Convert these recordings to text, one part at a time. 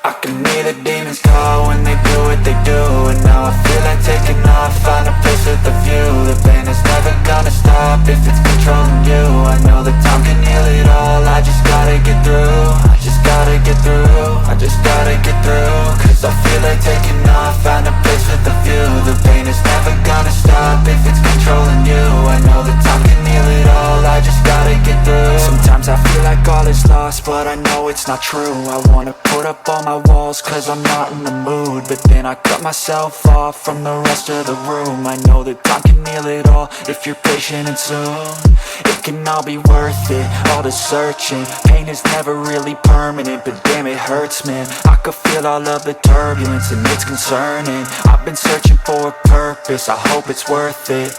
I can hear the demons call when they do what they do. And now I feel like taking off, find a place with a view. The pain is never gonna stop if it's controlling you. I know that time can heal it all, I just gotta get through. I just gotta get through, I just gotta get through. Cause I feel like taking off, find a place with a view. The pain is never gonna stop if it's controlling you. I know that time can heal it all, I just gotta get through. Sometimes I feel like all is lost, but I know it's not true. I wanna put up all my walls cause I'm not in the mood, but then I cut myself off from the rest of the room. I know that time can heal it all if you're patient, and soon it can all be worth it, all the searching. Pain is never really permanent, but damn it hurts, man. I could feel all of the turbulence and it's concerning. I've been searching for a purpose, I hope it's worth it.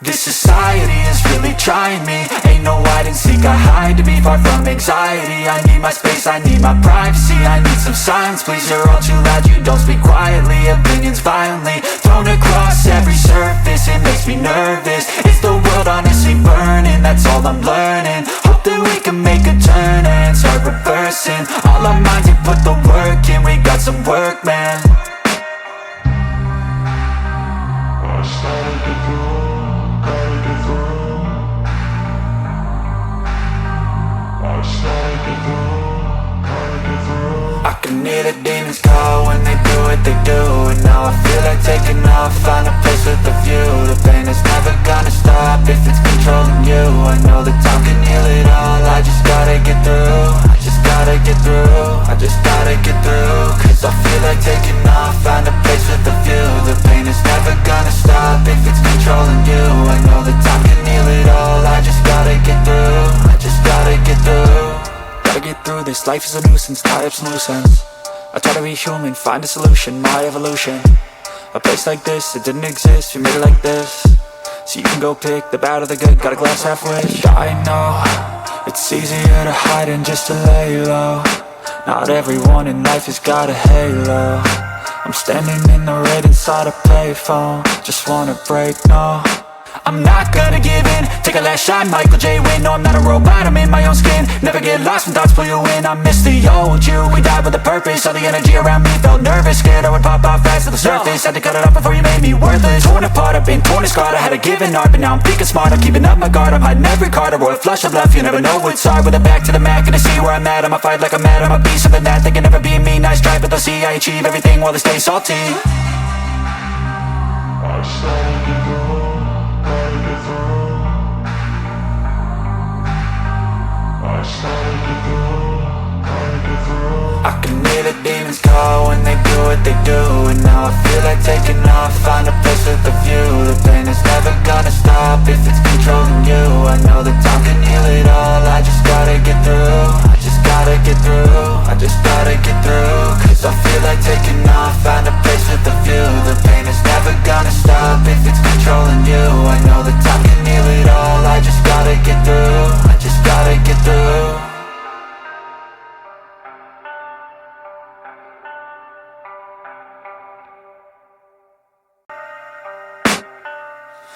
This society is really trying me. Ain't no hide and seek, I hide to be far from anxiety. I need my space, I need my privacy, I need some silence, please. You're all too loud, you don't speak quietly. Opinions violently thrown across every surface, it makes me nervous. Is the world honestly burning? That's all I'm learning. Hope that we can make a turn and start reversing. All our minds and put the work in, we got some work, man. I started to grow. I can hear the demons call when they do what they do. And now I feel like taking off, find a place with a view. The pain is never gonna stop if it's controlling you. I know that time can heal it all, I just gotta get through. I just gotta get through, I just gotta get through. Cause I feel like taking off, find a place with a view. The pain is never gonna stop if it's controlling you. I know that time can heal it all, I just gotta get through. I just gotta get through. Gotta get through this, life is a nuisance, tie up some loose ends. I try to be human, find a solution, my evolution. A place like this, it didn't exist, we made it like this. So you can go pick the bad or the good, got a glass halfway. I know, it's easier to hide than just to lay low. Not everyone in life has got a halo. I'm standing in the red inside a payphone, just wanna break, no. I'm not gonna give in, take a last shot, Michael J. Win. No, I'm not a robot, I'm in my own skin. Never get lost when thoughts pull you in. I miss the old you, we died with a purpose. All the energy around me felt nervous, scared I would pop off fast to the surface. Had to cut it off before you made me worthless. Torn apart, I've been torn and scarred. I had a given art, but now I'm thinking smart. I'm keeping up my guard, I'm hiding every card. A royal flush of love, you never know what's hard. With a back to the mat, gonna see where I'm at. I'ma fight like I'm mad, I'ma be something that they can never be me. Nice try, but they'll see I achieve everything while they stay salty. I started to grow. I can hear the demons call when they do what they do. And now I feel like taking off, find a place with a view. The pain is never gonna stop if it's controlling you. I know that time can heal it all, I just gotta get through. I just gotta get through, I just gotta get through. Cause I feel like taking off, find a place with a view. The pain is never gonna stop if it's controlling you. I know that time can heal it all, I just gotta get through. I just gotta get through.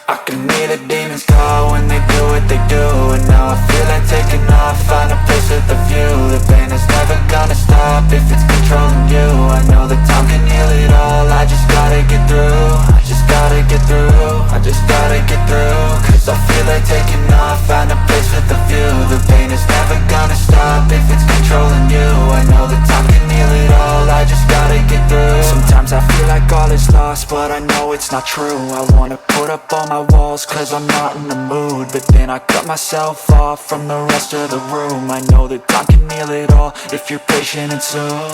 I can hear the demons call when they do what they do. And now I feel like taking off, find a place with a view. The pain is never gonna stop if it's controlling you. I know that time can heal it all, I just gotta get through. I just gotta get through, I just gotta get through. Cause I feel like taking off, find a place with a view. The pain is never gonna stop if it's controlling you. I know that time can heal it all, I just gotta get through. Sometimes I feel like all is lost, but I know it's not true. I wanna put up all my walls cause I'm not in the mood, but then I cut myself off from the rest of the room. I know that time can heal it all if you're patient, and soon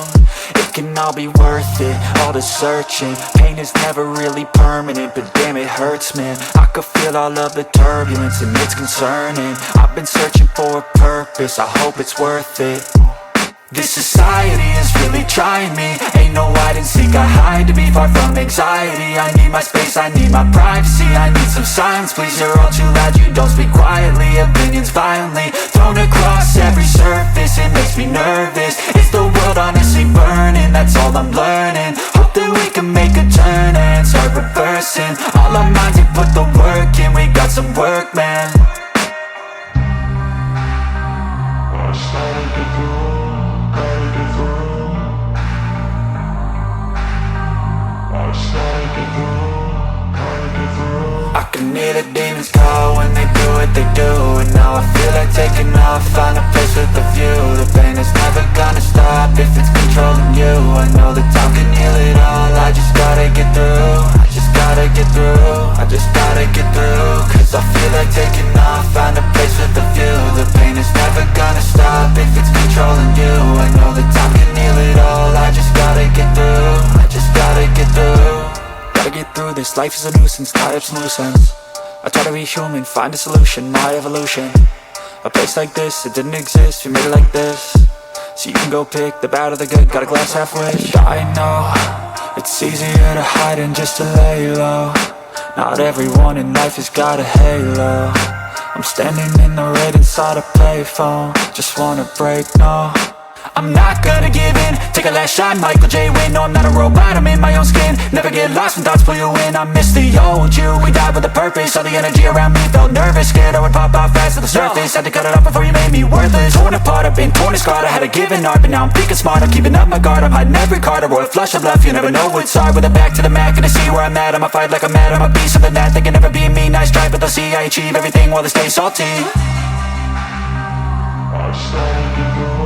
it can all be worth it, all the searching. Pain is never really permanent, but damn it hurts, man. I could feel all of the turbulence and it's concerning. I've been searching for a purpose, I hope it's worth it. This society is really trying me. Ain't no hide and seek, I hide to be far from anxiety. I need my space, I need my privacy, I need some silence, please. You're all too loud, you don't speak quietly. Opinions violently thrown across every surface, it makes me nervous. Is the world honestly burning? That's all I'm learning. Hope that we can make a turn and start reversing. All our minds and put the work in, we got some work, man. I started to grow. the view. The pain is never gonna stop if it's controlling you. I know that time can heal it all, I just gotta get through. I just gotta get through, I just gotta get through. Cause I feel like taking off, find a place with a view. The pain is never gonna stop if it's controlling you. I know that time can heal it all, I just gotta get through. I just gotta get through. Gotta get through this, life is a nuisance, tied up some loose ends. I try to be human, find a solution, my evolution. A place like this, it didn't exist, we made it like this. So you can go pick the bad or the good, got a glass half wish. I know, it's easier to hide than just to lay low. Not everyone in life has got a halo. I'm standing in the red inside a payphone. Just wanna break, no, I'm not gonna give in. Take a last shot, Michael J. Win. No, I'm not a robot, I'm in my own skin. Never get lost when thoughts pull you in. I miss the old you, we died with a purpose. All the energy around me felt nervous, scared I would pop out fast to the surface. Had to cut it off before you made me worthless. Torn apart, I've been torn and scarred. I had a given art, but now I'm thinking smart. I'm keeping up my guard, I'm hiding every card. A royal flush of love, you never know what's hard. With a back to the mat, gonna see where I'm at. I'ma fight like I'm mad, I'ma be something that they can never be me. Nice try, but they'll see I achieve everything while they stay salty. I started to